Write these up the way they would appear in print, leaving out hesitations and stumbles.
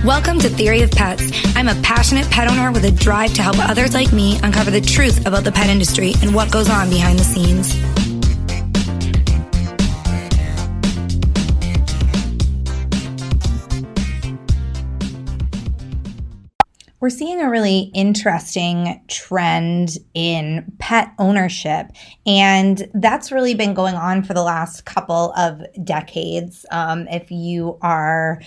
Welcome to Theory of Pets. I'm a passionate pet owner with a drive to help others like me uncover the truth about the pet industry and what goes on behind the scenes. We're seeing a really interesting trend in pet ownership, and that's really been going on for the last couple of decades. If you are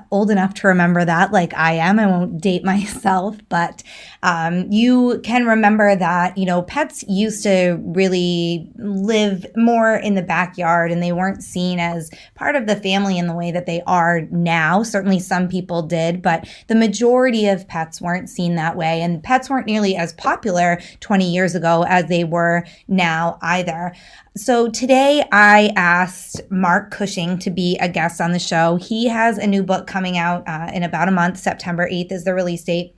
old enough to remember that, like I am, I won't date myself, but you can remember that, pets used to really live more in the backyard and they weren't seen as part of the family in the way that they are now. Certainly some people did, but the majority of pets weren't seen that way, and pets weren't nearly as popular 20 years ago as they were now either. So today I asked Mark Cushing to be a guest on the show. He has a new book coming out in about a month. September 8th is the release date.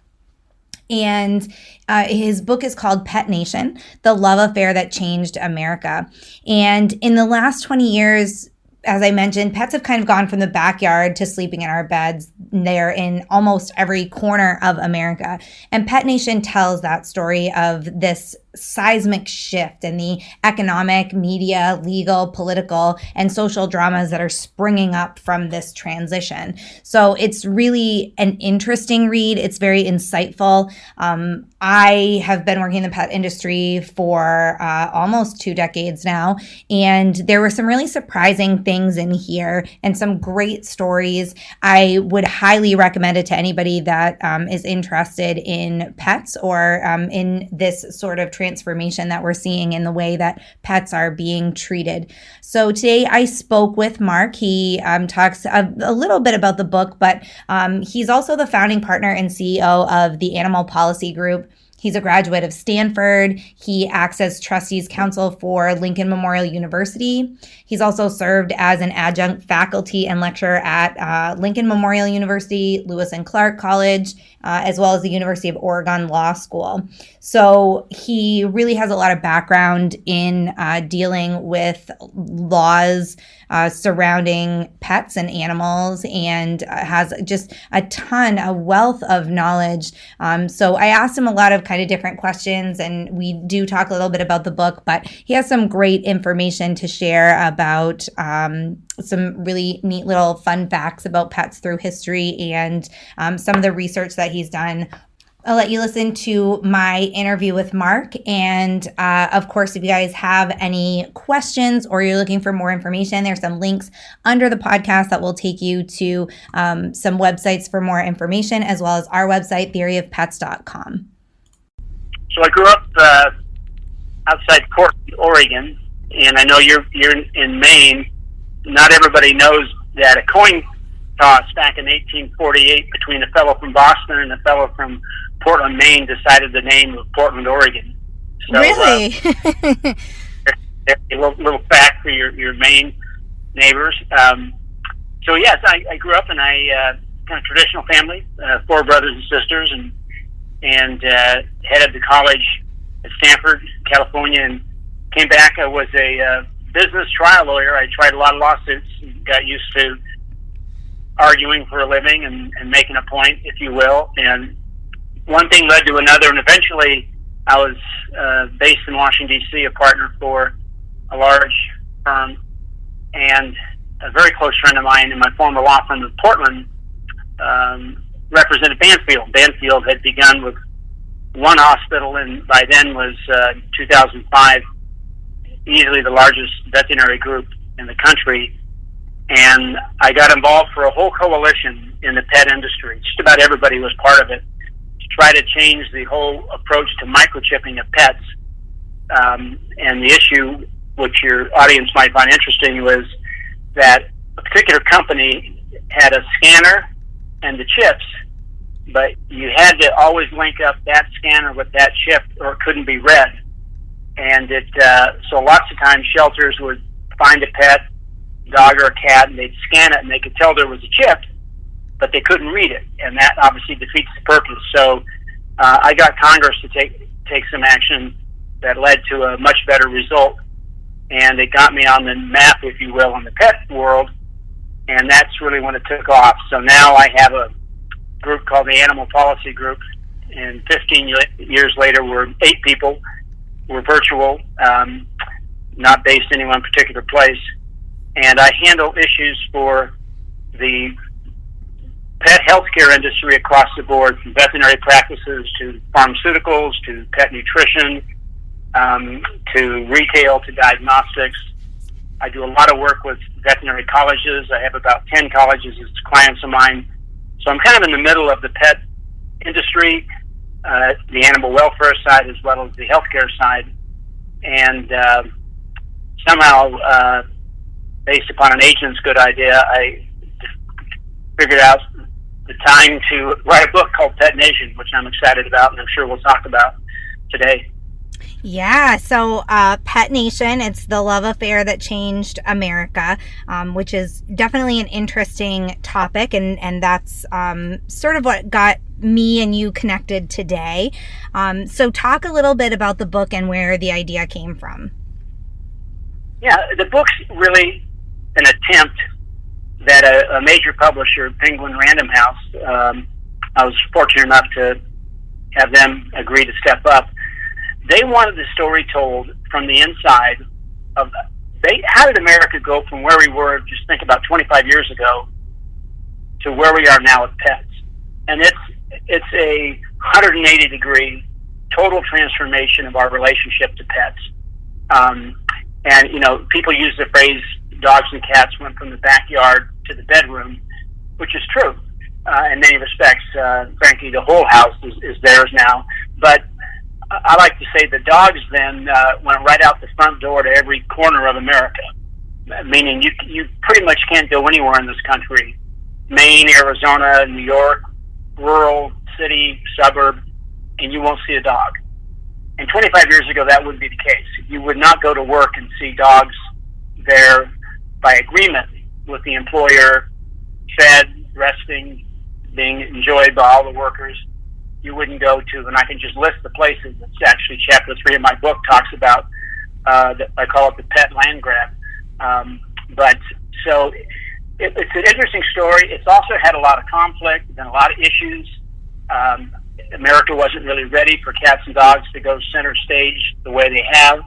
And his book is called Pet Nation, The Love Affair That Changed America. And in the last 20 years, as I mentioned, pets have kind of gone from the backyard to sleeping in our beds. They're in almost every corner of America. And Pet Nation tells that story of this seismic shift in the economic, media, legal, political, and social dramas that are springing up from this transition. So it's really an interesting read. It's very insightful. I have been working in the pet industry for almost 2 decades now, and there were some really surprising things in here and some great stories. I would highly recommend it to anybody that is interested in pets or in this sort of transformation that we're seeing in the way that pets are being treated. So today I spoke with Mark. He talks a little bit about the book, but he's also the founding partner and CEO of the Animal Policy Group. He's a graduate of Stanford. He acts as trustees counsel for Lincoln Memorial University. He's also served as an adjunct faculty and lecturer at Lincoln Memorial University, Lewis and Clark College, as well as the University of Oregon Law School. So he really has a lot of background in dealing with laws surrounding pets and animals, and has just a wealth of knowledge. So I asked him a lot of kind of different questions, and we do talk a little bit about the book, but he has some great information to share about some really neat little fun facts about pets through history and some of the research that he's done. I'll let you listen to my interview with Mark. And of course, if you guys have any questions or you're looking for more information, there's some links under the podcast that will take you to some websites for more information, as well as our website, theoryofpets.com. So I grew up outside Portland, Oregon, and I know you're in Maine. Not everybody knows that a coin toss back in 1848 between a fellow from Boston and a fellow from Portland, Maine, decided the name of Portland, Oregon. So, really? A little fact for your Maine neighbors. So yes, I grew up in a kind of traditional family, 4 brothers and sisters, and headed to college at Stanford, California, and came back. I was a business trial lawyer. I tried a lot of lawsuits and got used to arguing for a living and making a point, if you will. And one thing led to another, and eventually I was based in Washington, D.C., a partner for a large firm, and a very close friend of mine in my former law firm in Portland represented Banfield. Banfield had begun with one hospital, and by then was 2005, easily the largest veterinary group in the country. And I got involved for a whole coalition in the pet industry. Just about everybody was part of it, to try to change the whole approach to microchipping of pets. And the issue, which your audience might find interesting, was that a particular company had a scanner and the chips, but you had to always link up that scanner with that chip or it couldn't be read. And so lots of times shelters would find a pet, dog or a cat, and they'd scan it and they could tell there was a chip, but they couldn't read it, and that obviously defeats the purpose. So I got Congress to take some action that led to a much better result, and it got me on the map, if you will, in the pet world, and that's really when it took off. So now I have a group called the Animal Policy Group. And 15 years later, we're 8 people. We're virtual, not based in any one particular place. And I handle issues for the pet healthcare industry across the board, from veterinary practices to pharmaceuticals to pet nutrition, to retail to diagnostics. I do a lot of work with veterinary colleges. I have about 10 colleges as clients of mine. So I'm kind of in the middle of the pet industry, the animal welfare side as well as the healthcare side. And somehow, based upon an agent's good idea, I figured out the time to write a book called Pet Nation, which I'm excited about, and I'm sure we'll talk about today. Yeah, so Pet Nation, it's the love affair that changed America, which is definitely an interesting topic, and that's sort of what got me and you connected today. So talk a little bit about the book and where the idea came from. Yeah, the book's really an attempt that a major publisher, Penguin Random House, I was fortunate enough to have them agree to step up. They wanted the story told from the inside of how did America go from where we were, just think about 25 years ago, to where we are now with pets. And it's a 180-degree total transformation of our relationship to pets. And, you know, people use the phrase dogs and cats went from the backyard to the bedroom, which is true. In many respects, frankly, the whole house is theirs now. But I like to say the dogs then went right out the front door to every corner of America, meaning you pretty much can't go anywhere in this country, Maine, Arizona, New York, rural, city, suburb, and you won't see a dog. And 25 years ago, that wouldn't be the case. You would not go to work and see dogs there by agreement with the employer, fed, resting, being enjoyed by all the workers. You wouldn't go to, and I can just list the places. It's actually chapter 3 of my book talks about, I call it the pet land grab. But so it's an interesting story. It's also had a lot of conflict and a lot of issues. America wasn't really ready for cats and dogs to go center stage the way they have.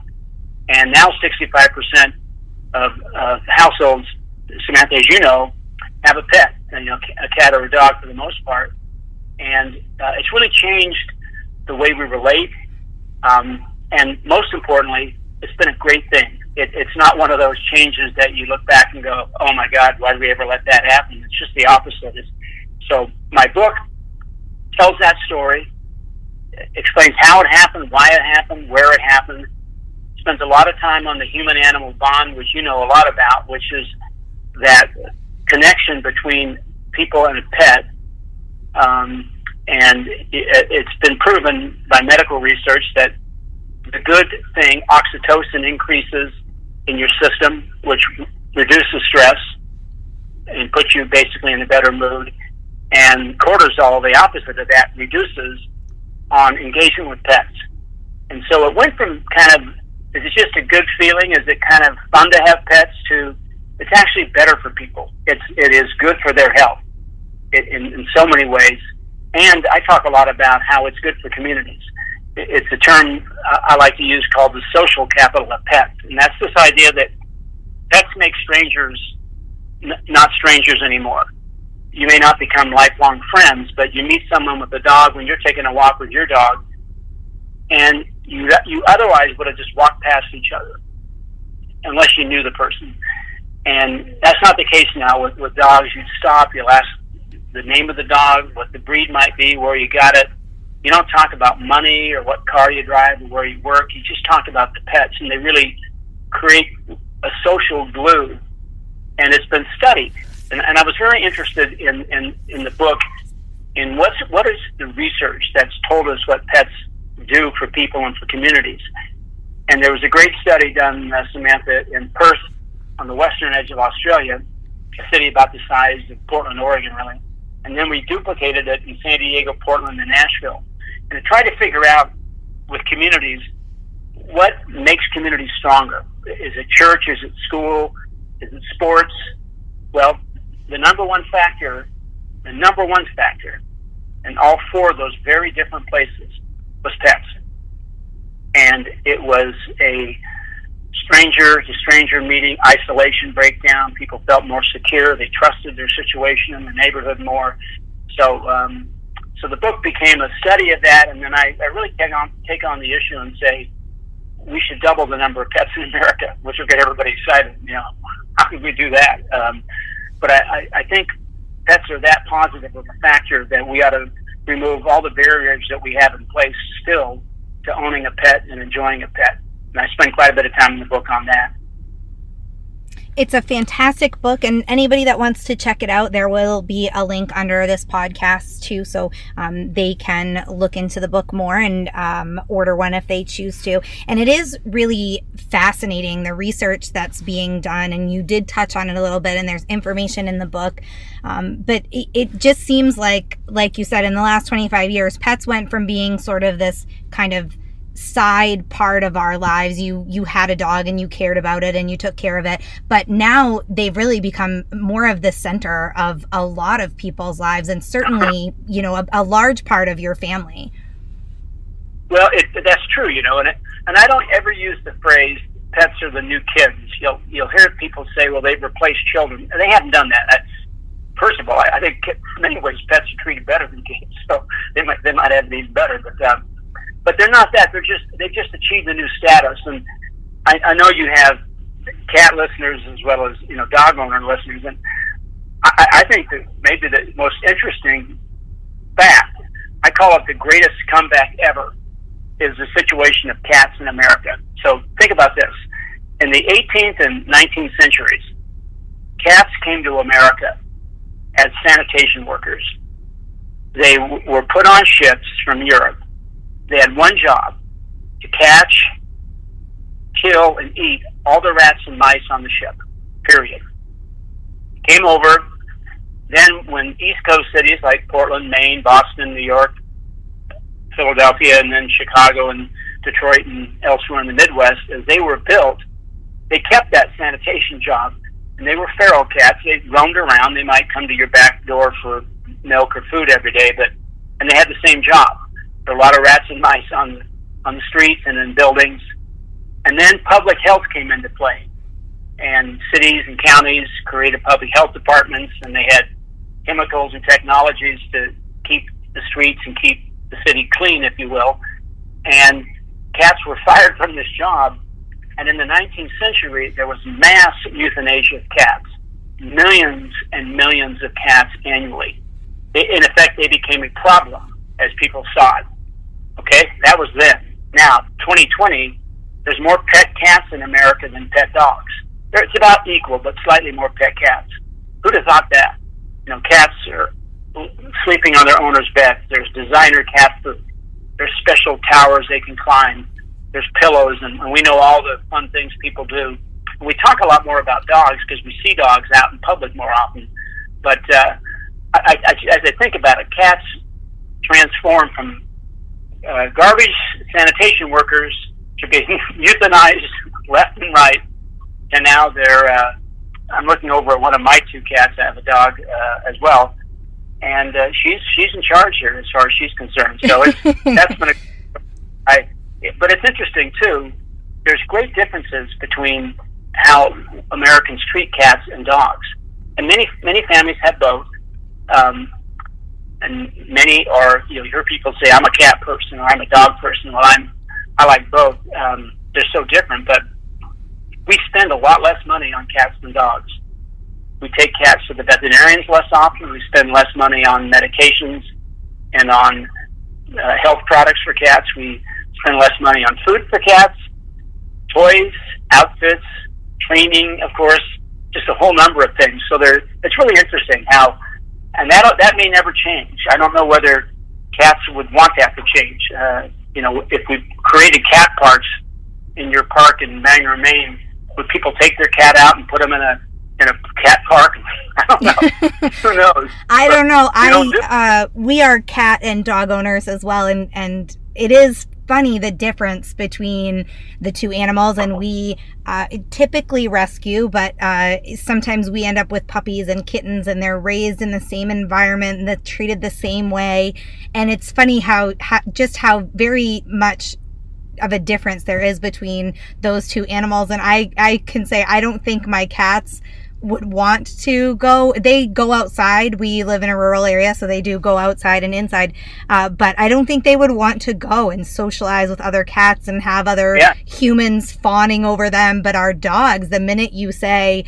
And now 65% of households, Samantha, as you know, have a pet, a cat or a dog for the most part. And it's really changed the way we relate. And most importantly, it's been a great thing. It's not one of those changes that you look back and go, oh my God, why did we ever let that happen? It's just the opposite. So my book tells that story, explains how it happened, why it happened, where it happened, spends a lot of time on the human-animal bond, which you know a lot about, which is that connection between people and a pet. And it's been proven by medical research that the good thing, oxytocin, increases in your system, which reduces stress and puts you basically in a better mood. And cortisol, the opposite of that, reduces on engagement with pets. And so it went from kind of, is it just a good feeling? Is it kind of fun to have pets? To it's actually better for people. It is good for their health in so many ways. And I talk a lot about how it's good for communities. It's a term I like to use called the social capital of pets. And that's this idea that pets make strangers not strangers anymore. You may not become lifelong friends, but you meet someone with a dog when you're taking a walk with your dog, and you otherwise would have just walked past each other unless you knew the person. And that's not the case now with dogs. You stop, you'll ask the name of the dog, what the breed might be, where you got it. You don't talk about money or what car you drive or where you work. You just talk about the pets, and they really create a social glue. And it's been studied. And I was very interested in the book in what is the research that's told us what pets do for people and for communities. And there was a great study done, Samantha, in Perth on the western edge of Australia, a city about the size of Portland, Oregon, really. And then we duplicated it in San Diego, Portland, and Nashville. And to try to figure out with communities, what makes communities stronger? Is it church? Is it school? Is it sports? Well, the number one factor in all four of those very different places was pets. And it was a stranger to stranger meeting, isolation breakdown. People felt more secure. They trusted their situation in the neighborhood more. So so the book became a study of that, and then I really take on the issue and say, we should double the number of pets in America, which will get everybody excited. You know, how could we do that? But I think pets are that positive of a factor that we ought to remove all the barriers that we have in place still to owning a pet and enjoying a pet. And I spend quite a bit of time in the book on that. It's a fantastic book, and anybody that wants to check it out, there will be a link under this podcast too, so they can look into the book more and order one if they choose to. And it is really fascinating, the research that's being done, and you did touch on it a little bit, and there's information in the book. But it just seems like you said, in the last 25 years, pets went from being sort of this kind of side part of our lives. You had a dog and you cared about it and you took care of it, but now they've really become more of the center of a lot of people's lives, and certainly, you know, a large part of your family. Well, that's true, you know, and I don't ever use the phrase pets are the new kids. You'll hear people say, well, they've replaced children, and they haven't done that. First of all, I think in many ways pets are treated better than kids, so they might have these better, but they're not that. They've just achieved a new status. And I know you have cat listeners as well as, you know, dog owner listeners. And I think that maybe the most interesting fact, I call it the greatest comeback ever, is the situation of cats in America. So think about this. In the 18th and 19th centuries, cats came to America as sanitation workers. They were put on ships from Europe. They had one job: to catch, kill, and eat all the rats and mice on the ship, period. Came over. Then when East Coast cities like Portland, Maine, Boston, New York, Philadelphia, and then Chicago and Detroit and elsewhere in the Midwest, as they were built, they kept that sanitation job. And they were feral cats. They roamed around. They might come to your back door for milk or food every day, and they had the same job. There were a lot of rats and mice on the streets and in buildings. And then public health came into play. And cities and counties created public health departments, and they had chemicals and technologies to keep the streets and keep the city clean, if you will. And cats were fired from this job. And in the 19th century, there was mass euthanasia of cats. Millions and millions of cats annually. In effect, they became a problem as people saw it. Okay, that was then. Now, 2020, there's more pet cats in America than pet dogs. It's about equal, but slightly more pet cats. Who'd have thought that? You know, cats are sleeping on their owner's bed. There's designer cat food. There's special towers they can climb. There's pillows, and we know all the fun things people do. We talk a lot more about dogs because we see dogs out in public more often. But as I think about it, cats transformed from garbage sanitation workers to being euthanized left and right, and now they're. I'm looking over at one of my two cats. I have a dog as well, and she's in charge here as far as she's concerned. So that's been but it's interesting too. There's great differences between how Americans treat cats and dogs, and many families have both. And many are, you hear people say, I'm a cat person or I'm a dog person. Well, I like both. They're so different, but we spend a lot less money on cats than dogs. We take cats to the veterinarians less often. We spend less money on medications and on health products for cats. We spend less money on food for cats, toys, outfits, training, of course, just a whole number of things. So it's really interesting how. And that may never change. I don't know whether cats would want that to change. If we created cat parks in your park in Bangor, Maine, would people take their cat out and put them in a cat park? I don't know. Who knows? I don't know. We are cat and dog owners as well, and it is funny, the difference between the two animals. And we typically rescue, but sometimes we end up with puppies and kittens, and they're raised in the same environment and they're treated the same way. And it's funny how very much of a difference there is between those two animals. And I can say I don't think my cats would want to go. They go outside. We live in a rural area, so they do go outside and inside. But I don't think they would want to go and socialize with other cats and have other humans fawning over them. But our dogs, the minute you say,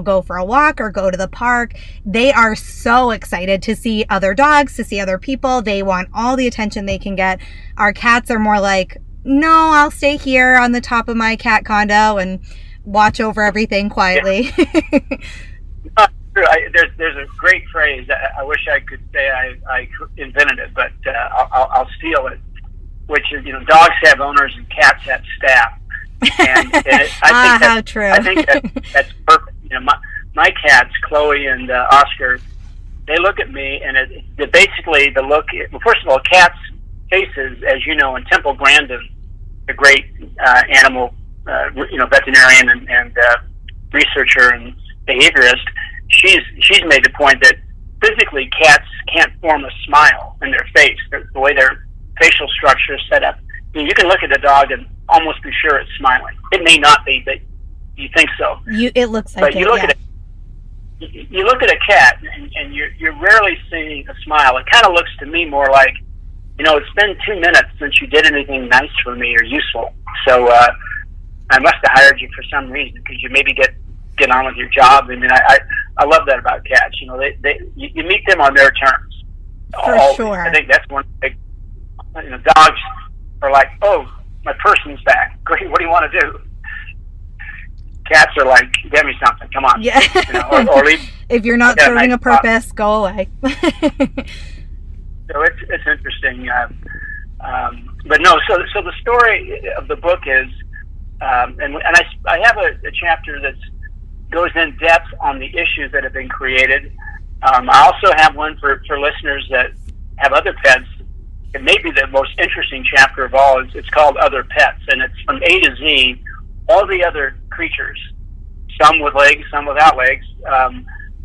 go for a walk or go to the park, they are so excited to see other dogs, to see other people. They want all the attention they can get. Our cats are more like, no, I'll stay here on the top of my cat condo and watch over everything quietly. There's a great phrase. I wish I could say I invented it, but I'll steal it. Which is, dogs have owners and cats have staff. And how true. I think that's perfect. My cats, Chloe and Oscar, they look at me, and basically the look. Well, first of all, cats' faces, as you know, in Temple Grandin, the great animal veterinarian and researcher and behaviorist, she's made the point that physically cats can't form a smile in their face. The way their facial structure is set up, you can look at a dog and almost be sure it's smiling. It may not be, but you think so. It looks like but you look at you look at a cat and you're rarely seeing a smile. It kind of looks to me more like, it's been 2 minutes since you did anything nice for me or useful. So I must have hired you for some reason, because you maybe get on with your job. I mean, I love that about cats. You meet them on their terms. For sure. I think that's one big. Dogs are like, oh, my person's back. Great. What do you want to do? Cats are like, get me something. Come on. Yeah. Or leave. If you're not serving a purpose, go away. So it's interesting. But no. So the story of the book is. And I have a chapter that goes in depth on the issues that have been created. I also have one for listeners that have other pets. It may be the most interesting chapter of all. It's called Other Pets, and it's from A to Z, all the other creatures, some with legs, some without legs,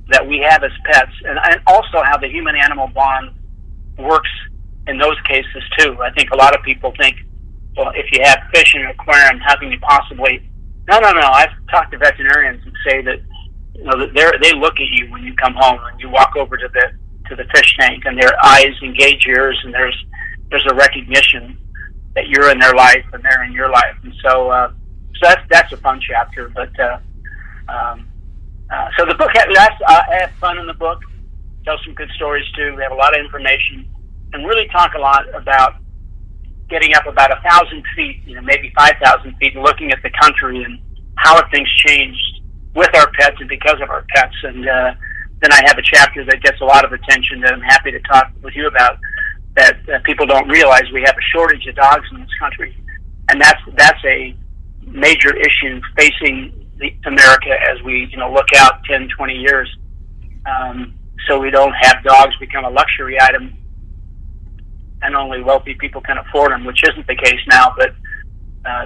that we have as pets, and also how the human-animal bond works in those cases too. I think a lot of people think, well, if you have fish in an aquarium, how can you possibly? No. I've talked to veterinarians and say that that they look at you when you come home and you walk over to the fish tank, and their eyes engage yours, and there's a recognition that you're in their life and they're in your life, and so that's a fun chapter. But so the book I have fun in the book. Tell some good stories too. We have a lot of information and really talk a lot about getting up about 1,000 feet, maybe 5,000 feet, and looking at the country and how have things changed with our pets and because of our pets. And then I have a chapter that gets a lot of attention that I'm happy to talk with you about, that people don't realize we have a shortage of dogs in this country. And that's a major issue facing America as we look out 10, 20 years. So we don't have dogs become a luxury item and only wealthy people can afford them, which isn't the case now, but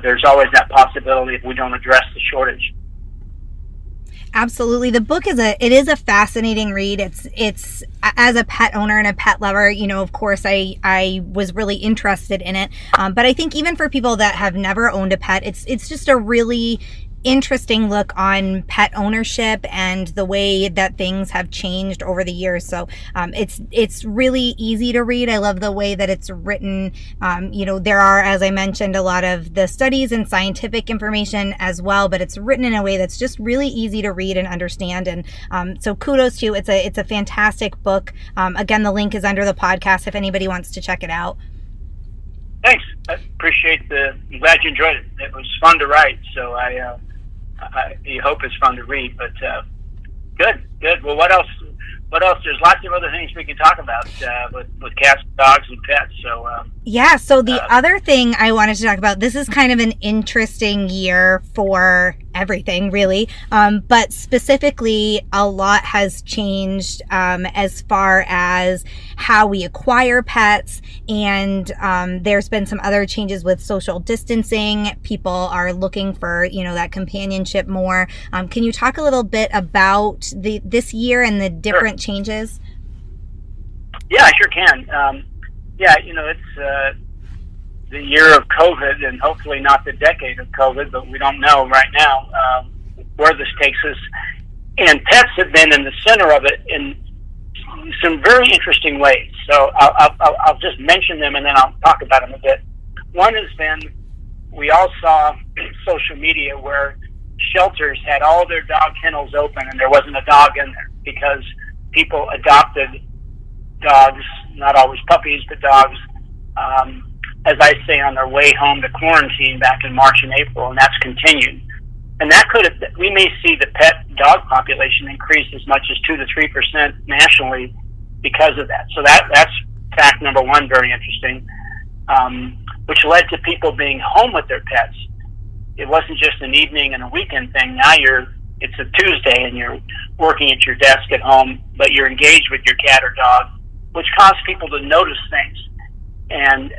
there's always that possibility if we don't address the shortage. Absolutely. The book is a fascinating read. It's as a pet owner and a pet lover, of course I was really interested in it. But I think even for people that have never owned a pet, it's just a really interesting look on pet ownership and the way that things have changed over the years. So it's really easy to read. I love the way that it's written. There are, as I mentioned, a lot of the studies and scientific information as well, but it's written in a way that's just really easy to read and understand. And so kudos to you. It's a fantastic book. Again, the link is under the podcast if anybody wants to check it out. Thanks. I appreciate I'm glad you enjoyed it. It was fun to write, so I hope it's fun to read. But good. Well, what else? There's lots of other things we can talk about with cats, dogs, and pets. So So the other thing I wanted to talk about. This is kind of an interesting year for everything really. But specifically, a lot has changed as far as how we acquire pets. And there's been some other changes with social distancing. People are looking for, that companionship more. Can you talk a little bit about this year and the different changes? Yeah, I sure can. It's the year of COVID, and hopefully not the decade of COVID, but we don't know right now where this takes us. And pets have been in the center of it in some very interesting ways. So I'll just mention them, and then I'll talk about them a bit. One has been, we all saw social media where shelters had all their dog kennels open and there wasn't a dog in there because people adopted dogs, not always puppies, but dogs, as I say, on their way home to quarantine back in March and April, and that's continued. And that we may see the pet dog population increase as much as 2 to 3% nationally because of that. So that's fact number one, very interesting, which led to people being home with their pets. It wasn't just an evening and a weekend thing. Now it's a Tuesday and you're working at your desk at home, but you're engaged with your cat or dog, which caused people to notice things. And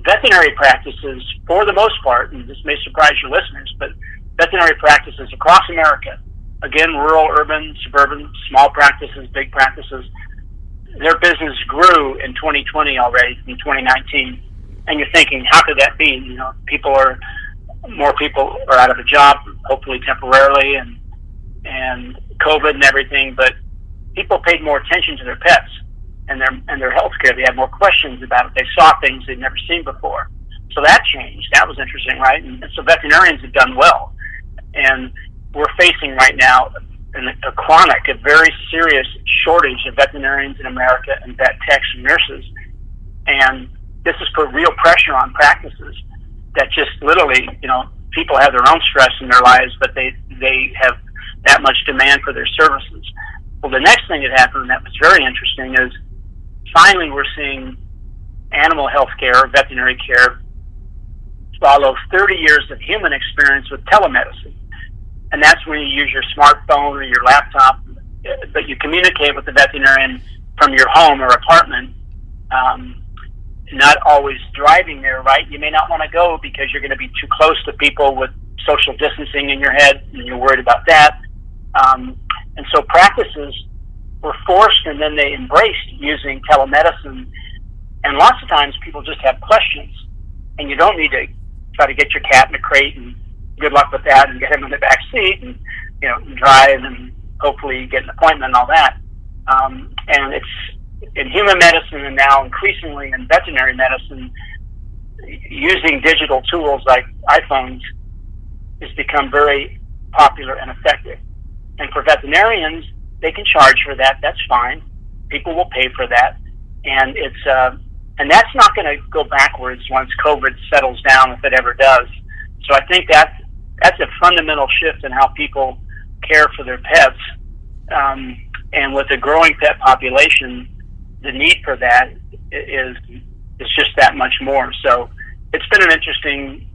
veterinary practices, for the most part, and this may surprise your listeners, but veterinary practices across America, again, rural, urban, suburban, small practices, big practices, their business grew in 2020 already, in 2019. And you're thinking, how could that be? More people are out of a job, hopefully temporarily, and COVID and everything, but people paid more attention to their pets and their health care. They had more questions about it. They saw things they'd never seen before. So that changed. That was interesting, right? And so veterinarians have done well. And we're facing right now a very serious shortage of veterinarians in America and vet techs and nurses. And this has put real pressure on practices that just literally, people have their own stress in their lives, but they have that much demand for their services. Well, the next thing that happened that was very interesting is finally we're seeing animal health care, veterinary care, follow 30 years of human experience with telemedicine. And that's when you use your smartphone or your laptop, but you communicate with the veterinarian from your home or apartment, not always driving there, right? You may not want to go because you're going to be too close to people with social distancing in your head, and you're worried about that. And so practices were forced, and then they embraced using telemedicine. And lots of times people just have questions, and you don't need to try to get your cat in a crate and good luck with that and get him in the back seat and drive and hopefully get an appointment and all that. And it's in human medicine and now increasingly in veterinary medicine, using digital tools like iPhones has become very popular and effective. And for veterinarians, they can charge for that. That's fine. People will pay for that. And and that's not going to go backwards once COVID settles down, if it ever does. So I think that's a fundamental shift in how people care for their pets. And with the growing pet population, the need for that is just that much more. So it's been an interesting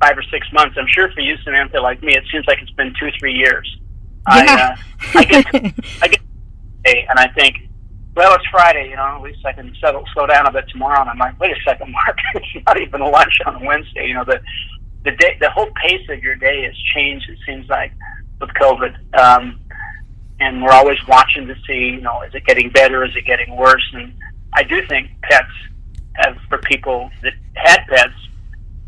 5 or 6 months. I'm sure for you, Samantha, like me, it seems like it's been 2-3 years. Yeah. I get and I think, well, it's Friday, at least I can slow down a bit tomorrow. And I'm like, wait a second, Mark, it's not even a lunch on a Wednesday. The whole pace of your day has changed, it seems like, with COVID. And we're always watching to see, is it getting better? Is it getting worse? And I do think pets have, for people that had pets,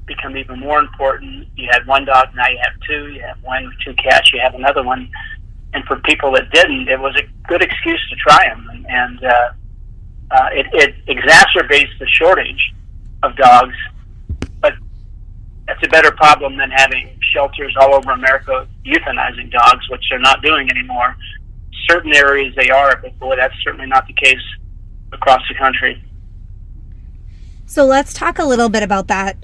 become even more important. You had one dog, now you have two. You have 1 or 2 cats, you have another one. And for people that didn't, it was a good excuse to try them. And it exacerbates the shortage of dogs. But that's a better problem than having shelters all over America euthanizing dogs, which they're not doing anymore. Certain areas they are, but boy, that's certainly not the case across the country. So let's talk a little bit about that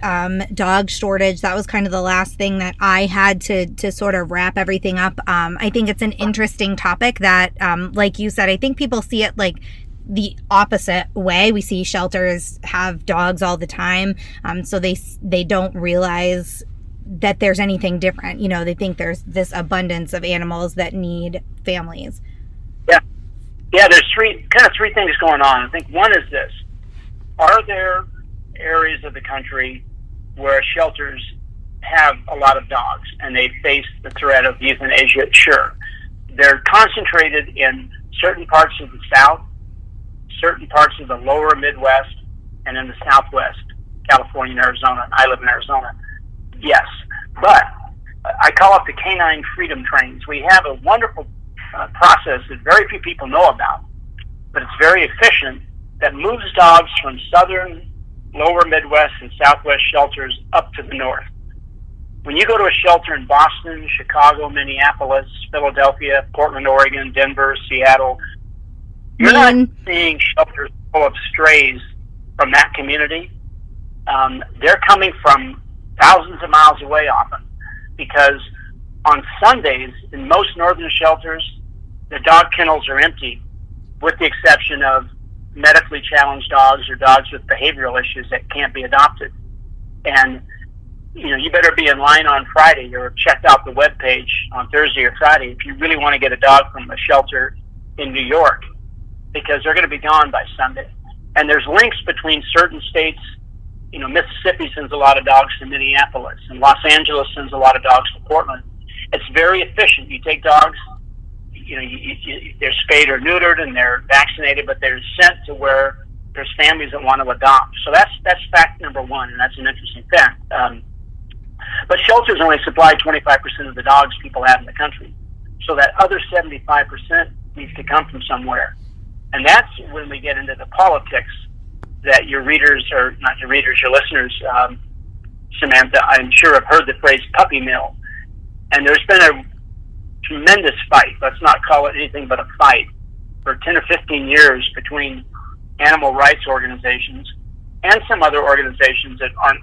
dog shortage. That was kind of the last thing that I had to sort of wrap everything up. I think it's an interesting topic that, like you said, I think people see it like the opposite way. We see shelters have dogs all the time, so they don't realize that there's anything different. They think there's this abundance of animals that need families. Yeah. Yeah, there's three things going on. I think one is this. Are there areas of the country where shelters have a lot of dogs and they face the threat of euthanasia? Sure. They're concentrated in certain parts of the South, certain parts of the lower Midwest, and in the Southwest, California and Arizona. I live in Arizona. Yes. But I call it the canine freedom trains. We have a wonderful process that very few people know about, but it's very efficient, that moves dogs from southern, lower Midwest, and Southwest shelters up to the north. When you go to a shelter in Boston, Chicago, Minneapolis, Philadelphia, Portland, Oregon, Denver, Seattle, you're not seeing shelters full of strays from that community. They're coming from thousands of miles away often, because on Sundays, in most northern shelters, the dog kennels are empty, with the exception of medically challenged dogs or dogs with behavioral issues that can't be adopted. And you better be in line on Friday or check out the webpage on Thursday or Friday if you really want to get a dog from a shelter in New York, because they're going to be gone by Sunday. And there's links between certain states. Mississippi sends a lot of dogs to Minneapolis, and Los Angeles sends a lot of dogs to Portland. It's very efficient. You take dogs, they're spayed or neutered and they're vaccinated, but they're sent to where there's families that want to adopt. So that's fact number one, and that's an interesting fact. But shelters only supply 25% of the dogs people have in the country. So that other 75% needs to come from somewhere. And that's when we get into the politics that your readers, or not your readers, your listeners, Samantha, I'm sure have heard the phrase puppy mill. And there's been a tremendous fight, let's not call it anything but a fight, for 10 or 15 years between animal rights organizations and some other organizations that aren't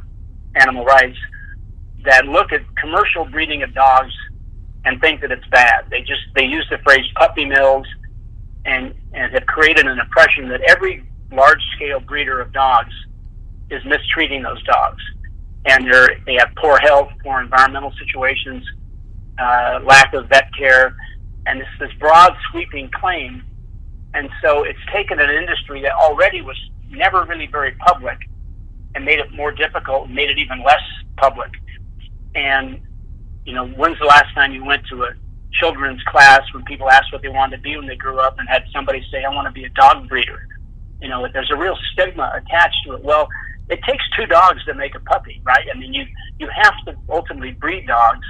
animal rights, that look at commercial breeding of dogs and think that it's bad. They use the phrase puppy mills and have created an impression that every large-scale breeder of dogs is mistreating those dogs. And they have poor health, poor environmental situations, lack of vet care, and it's this broad, sweeping claim. And so it's taken an industry that already was never really very public and made it more difficult, and made it even less public. And, when's the last time you went to a children's class when people asked what they wanted to be when they grew up and had somebody say, I want to be a dog breeder? There's a real stigma attached to it. Well, it takes two dogs to make a puppy, right? I mean, you have to ultimately breed dogs.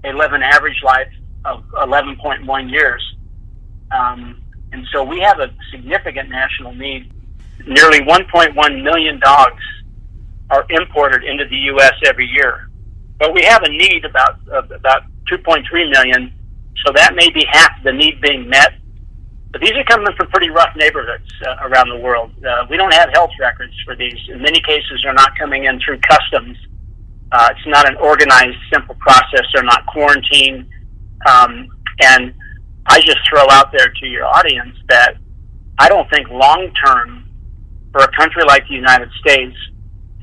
They live an average life of 11.1 years. And so we have a significant national need. Nearly 1.1 million dogs are imported into the U.S. every year. But we have a need about 2.3 million, so that may be half the need being met. But these are coming from pretty rough neighborhoods around the world. We don't have health records for these. In many cases, they're not coming in through customs. It's not an organized, simple process. They're not quarantined. And I just throw out there to your audience that I don't think long-term, for a country like the United States,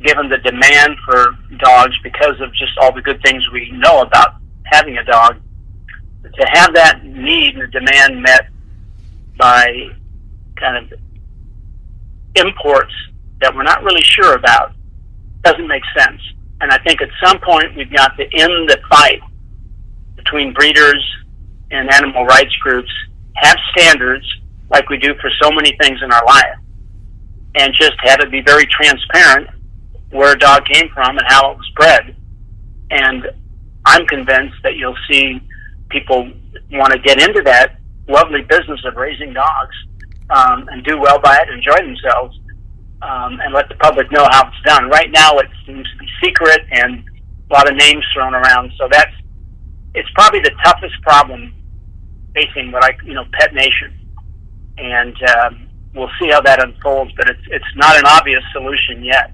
given the demand for dogs because of just all the good things we know about having a dog, to have that need and the demand met by kind of imports that we're not really sure about doesn't make sense. And I think at some point we've got to end the fight between breeders and animal rights groups, have standards like we do for so many things in our life, and just have it be very transparent where a dog came from and how it was bred. And I'm convinced that you'll see people want to get into that lovely business of raising dogs and do well by it, enjoy themselves, and let the public know how it's done. Right now it seems to be secret and a lot of names thrown around. So it's probably the toughest problem facing Pet Nation. And we'll see how that unfolds, but it's not an obvious solution yet.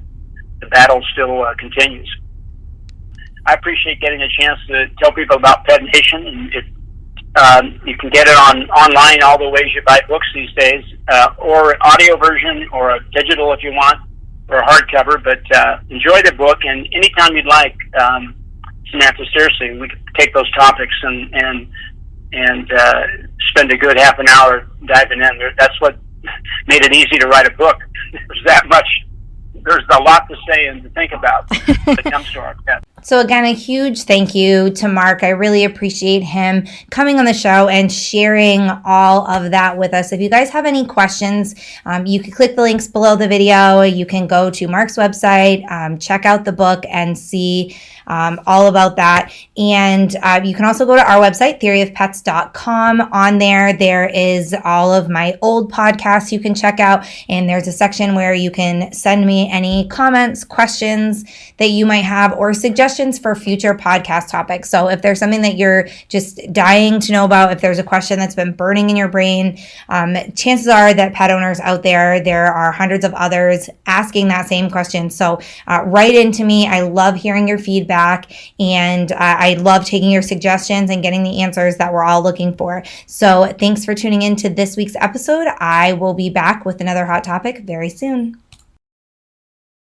The battle still continues. I appreciate getting a chance to tell people about Pet Nation. And you can get it online all the ways you buy books these days, or an audio version, or a digital if you want, or a hardcover. But enjoy the book, and anytime you'd like, Samantha, seriously, we could take those topics and spend a good half an hour diving in. That's what made it easy to write a book. There's that much. There's a lot to say and to think about when it comes to our pets. So again, a huge thank you to Mark. I really appreciate him coming on the show and sharing all of that with us. If you guys have any questions, you can click the links below the video. You can go to Mark's website, check out the book and see all about that. And you can also go to our website, theoryofpets.com. On there is all of my old podcasts you can check out. And there's a section where you can send me any comments, questions that you might have, or suggestions for future podcast topics. So if there's something that you're just dying to know about, if there's a question that's been burning in your brain, chances are that pet owners out there are hundreds of others asking that same question. So write into me. I love hearing your feedback, and I love taking your suggestions and getting the answers that we're all looking for. So thanks for tuning in to this week's episode. I will be back with another hot topic very soon.